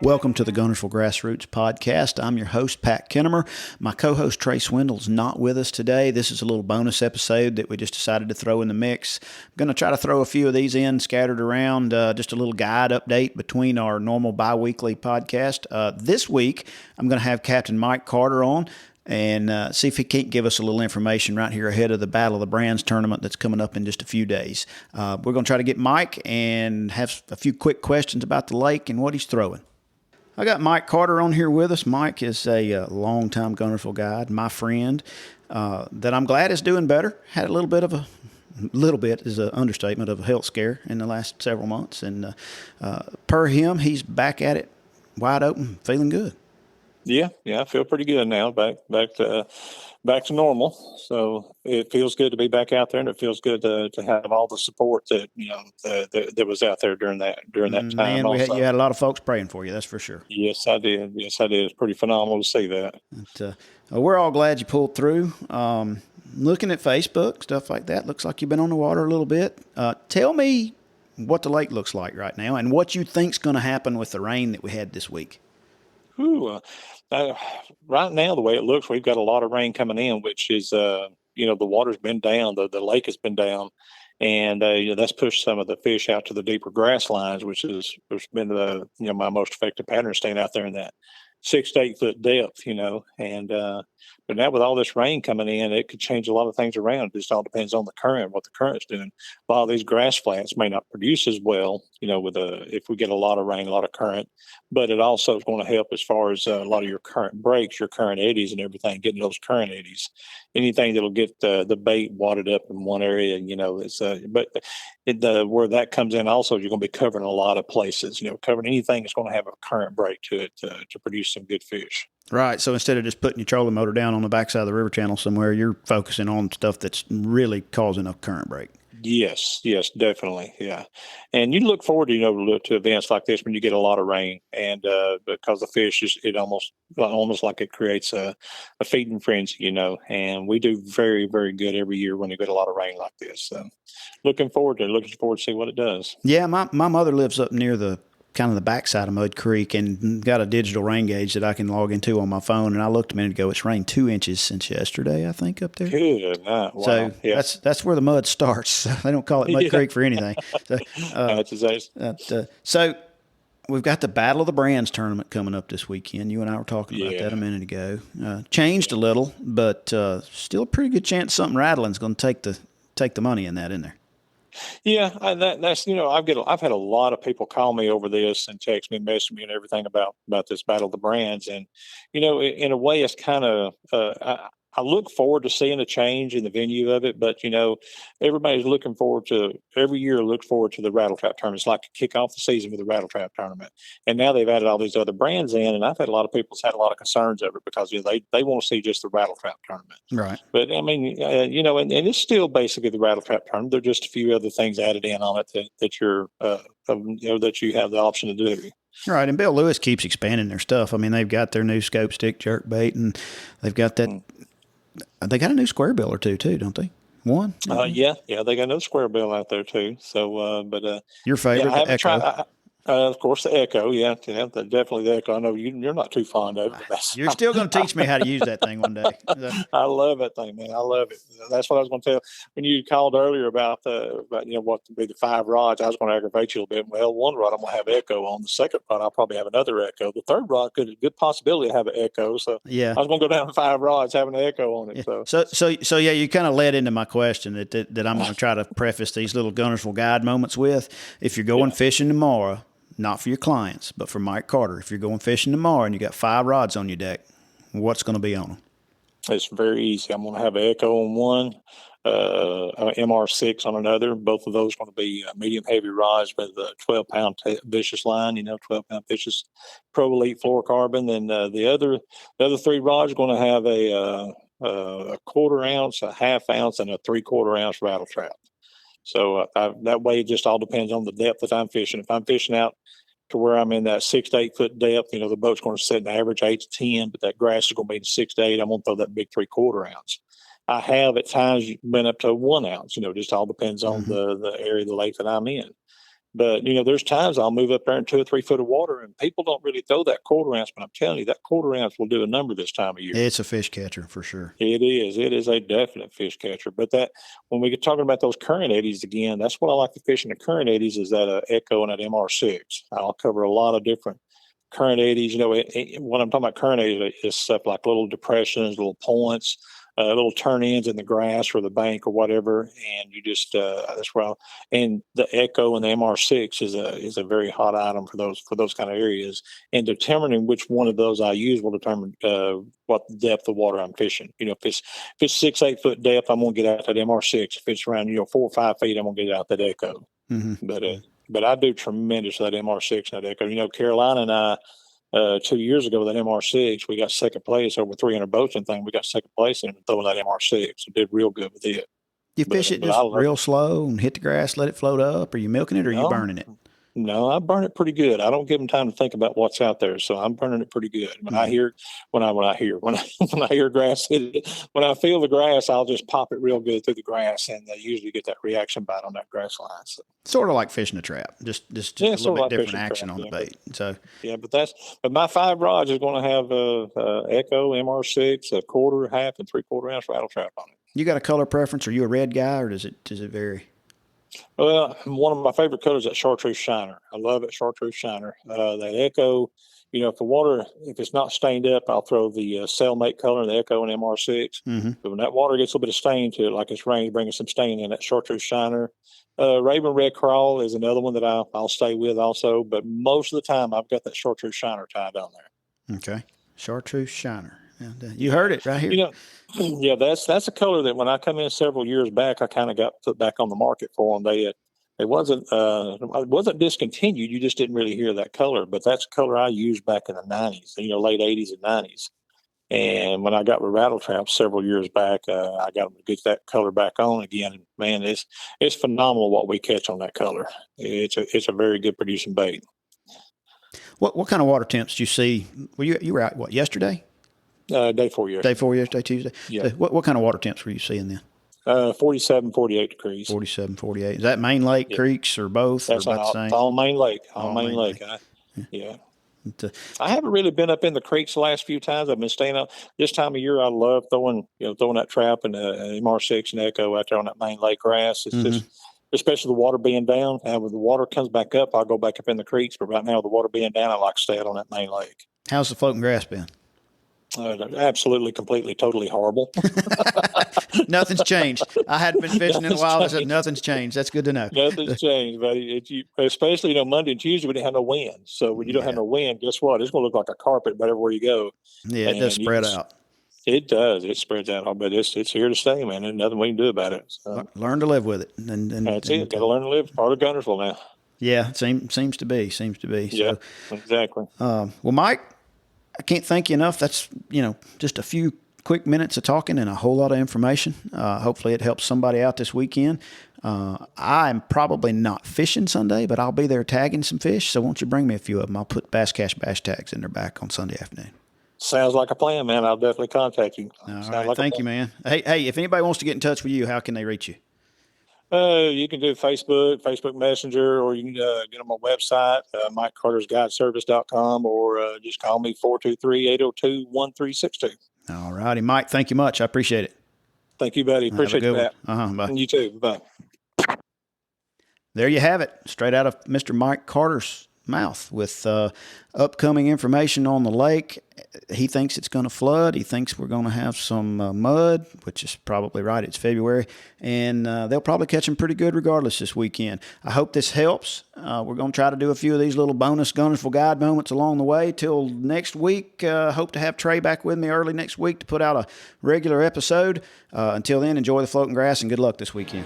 Welcome to the Guntersville Grassroots Podcast. I'm your host, Pat Kinnemer. My co-host, Trey Swindle's not with us today. This is a little bonus episode that we just decided to throw in the mix. I'm going to try to throw a few of these in scattered around, just a little guide update between our normal bi-weekly podcast. This week, I'm going to have Captain Mike Carter on and see if he can't give us a little information right here ahead of the Battle of the Brands tournament that's coming up in just a few days. We're going to try to get Mike and have a few quick questions about the lake and what he's throwing. I got Mike Carter on here with us. Mike is a longtime Guntersville guide, my friend, that I'm glad is doing better. Had a little bit is an understatement of a health scare in the last several months. And per him, he's back at it, wide open, feeling good. Yeah, I feel pretty good now. Back to normal. So it feels good to be back out there, and it feels good to have all the support that that was out there during that time. Man, you had a lot of folks praying for you. That's for sure. Yes, I did. It's pretty phenomenal to see that. But, we're all glad you pulled through. Looking at Facebook, stuff like that, looks like you've been on the water a little bit. Tell me what the lake looks like right now, and what you think's going to happen with the rain that we had this week. Right now, the way it looks, we've got a lot of rain coming in, which is, the water's been down, the lake has been down, and that's pushed some of the fish out to the deeper grass lines, which has been my most effective pattern, staying out there in that 6 to 8 foot depth, and but now with all this rain coming in, it could change a lot of things around. It just all depends on the current, what the current's doing. A lot of these grass flats may not produce as well, if we get a lot of rain, a lot of current, but it also is going to help as far as a lot of your current breaks, your current eddies and everything, getting those current eddies. Anything that'll get the bait wadded up in one area, where that comes in also, you're going to be covering a lot of places, covering anything that's going to have a current break to it to produce some good fish. Right. So instead of just putting your trolling motor down on the backside of the river channel somewhere, you're focusing on stuff that's really causing a current break. Yes, definitely. Yeah. And you look forward to events like this when you get a lot of rain, and because the fish it almost like it creates a feeding frenzy, and we do very, very good every year when you get a lot of rain like this. So looking forward to see what it does. Yeah. My mother lives up near the backside of Mud Creek and got a digital rain gauge that I can log into on my phone. And I looked a minute ago, it's rained 2 inches since yesterday, I think, up there. Good night. Wow. So yeah. that's where the mud starts. They don't call it Mud Creek for anything. So we've got the Battle of the Brands tournament coming up this weekend. You and I were talking about that a minute ago. Changed a little, but still a pretty good chance something rattling is going to take the money in there. Yeah, that's I've had a lot of people call me over this and text me, message me, and everything about this Battle of the Brands, and in a way, it's kind of I look forward to seeing a change in the venue of it, but everybody's every year looks forward to the rattle trap tournament. It's like to kick off the season with the rattle trap tournament, and now they've added all these other brands in, and I've had a lot of people had a lot of concerns over it because they want to see just the rattle trap tournament, right? But I mean, and it's still basically the rattle trap tournament. There are just a few other things added in on it that you have the option to do. Right, and Bill Lewis keeps expanding their stuff. I mean, they've got their new scope stick jerk bait, and they've got that. They got a new square bill or two too, don't they? One? Yeah, they got another square bill out there too. So, your favorite, the Echo. Of course, the Echo. Yeah, definitely the Echo. I know you're not too fond of it. You're still going to teach me how to use that thing one day. I love that thing, man. I love it. That's what I was going to tell when you called earlier about what would be the 5 rods. I was going to aggravate you a little bit. Well, one rod I'm going to have Echo on. The second rod I'll probably have another Echo. The third rod could a good possibility to have an Echo. So yeah, I was going to go down to 5 rods having an Echo on it. Yeah. So yeah, you kind of led into my question that I'm going to try to preface these little Guntersville guide moments with. If you're going fishing tomorrow. Not for your clients, but for Mike Carter. If you're going fishing tomorrow and you got 5 rods on your deck, what's going to be on them? It's very easy. I'm going to have an Echo on one, an MR6 on another. Both of those are going to be medium heavy rods with a 12-pound vicious line. 12-pound vicious Pro Elite fluorocarbon. Then the other 3 rods are going to have a 1/4 ounce, a 1/2 ounce, and a 3/4 ounce rattle trap. So that way, it just all depends on the depth that I'm fishing. If I'm fishing out to where I'm in that 6 to 8 foot depth, the boat's going to set an average 8 to 10, but that grass is going to be 6 to 8. I'm going to throw that big 3/4 ounce. I have at times been up to 1 ounce. Just all depends on the area of the lake that I'm in. But, there's times I'll move up there in 2 or 3 foot of water, and people don't really throw that quarter ounce, but I'm telling you, that quarter ounce will do a number this time of year. It's a fish catcher for sure. It is. It is a definite fish catcher. But when we get talking about those current eddies again, that's what I like to fish in the current eddies is that Echo and that MR6. I'll cover a lot of different current eddies. When I'm talking about current eddies, is stuff like little depressions, little points, little turn-ins in the grass or the bank or whatever, and you just that's where and the Echo and the MR6 is a very hot item for those kind of areas. And determining which one of those I use will determine what depth of water I'm fishing. If it's 6-8 foot depth, I'm gonna get out that MR6. If it's around 4 or 5 feet, I'm gonna get out that Echo. Mm-hmm. But I do tremendous with that MR6 and that Echo. Carolina and I. 2 years ago with that MR6, we got second place over 300 boats and thing. We got second place in throwing that MR6. So did real good with it. You fish it just real slow and hit the grass, let it float up? Are you milking it or are you burning it? No, I burn it pretty good. I don't give them time to think about what's out there, so I'm burning it pretty good. When I hear grass hit it, when I feel the grass, I'll just pop it real good through the grass, and I usually get that reaction bite on that grass line. So. Sort of like fishing a trap, just a little bit different action on the bait. So but my 5 rods is going to have Echo, MR6, a quarter, half, and 3/4 ounce rattle trap on it. You got a color preference? Are you a red guy, or does it vary? Well, one of my favorite colors is that chartreuse shiner. I love it, chartreuse shiner. That Echo, if it's not stained up, I'll throw the cellmate color in the Echo and MR6. Mm-hmm. But when that water gets a little bit of stain to it, like it's rain, bringing some stain in, that chartreuse shiner. Raven red crawl is another one that I'll stay with also. But most of the time, I've got that chartreuse shiner tied on there. Okay, chartreuse shiner. You heard it right here. Yeah, that's a color that when I come in several years back, I kind of got put back on the market for them. It wasn't discontinued. You just didn't really hear that color, but that's a color I used back in the 90s, late 80s and 90s. And when I got with rattle traps several years back, I got them to get that color back on again. And man, it's phenomenal what we catch on that color. It's a very good producing bait. What kind of water temps do you see? Well, you were out yesterday? Day 4 yesterday. Day 4 yesterday, Tuesday? Yeah. So what kind of water temps were you seeing then? 47, 48 degrees. 47, 48. Is that main lake, creeks, or both? That's or about the same? All main lake. All main lake. Yeah. I haven't really been up in the creeks the last few times. I've been staying up. This time of year, I love throwing that trap and MR6 and Echo out there on that main lake grass. It's just, especially the water being down. And when the water comes back up, I'll go back up in the creeks. But right now, the water being down, I like to stay out on that main lake. How's the floating grass been? Absolutely, completely, totally horrible. Nothing's changed. I hadn't been fishing in a while. I said nothing's changed. That's good to know. Nothing's changed, buddy. Especially Monday and Tuesday we didn't have no wind. So when you don't have no wind, guess what? It's going to look like a carpet about everywhere you go. Yeah, it does spread out. It does. It spreads out, but it's here to stay, man. There's nothing we can do about it. So. Learn to live with it. And that's it. Got to learn to live. It's part of Guntersville now. Yeah, seems to be. Yeah, so, exactly. Well, Mike, I can't thank you enough. That's, just a few quick minutes of talking and a whole lot of information. Hopefully it helps somebody out this weekend. I'm probably not fishing Sunday, but I'll be there tagging some fish. So won't you bring me a few of them? I'll put Bass Cash Bash tags in their back on Sunday afternoon. Sounds like a plan, man. I'll definitely contact you. All right. Thank you, man. Hey, if anybody wants to get in touch with you, how can they reach you? You can do Facebook Messenger, or you can get on my website, MikeCartersGuideService.com, or just call me 423-802-1362. All righty, Mike. Thank you much. I appreciate it. Thank you, buddy. Appreciate that. Bye. You too. Bye. There you have it, straight out of Mr. Mike Carter's mouth with upcoming information on the lake. He thinks it's going to flood. He thinks we're going to have some mud, which is probably right. It's February, and they'll probably catch them pretty good regardless this weekend. I hope this helps. We're going to try to do a few of these little bonus Guntersville Guide moments along the way. Till next week, hope to have Trey back with me early next week to put out a regular episode. Until then, enjoy the floating grass and good luck this weekend.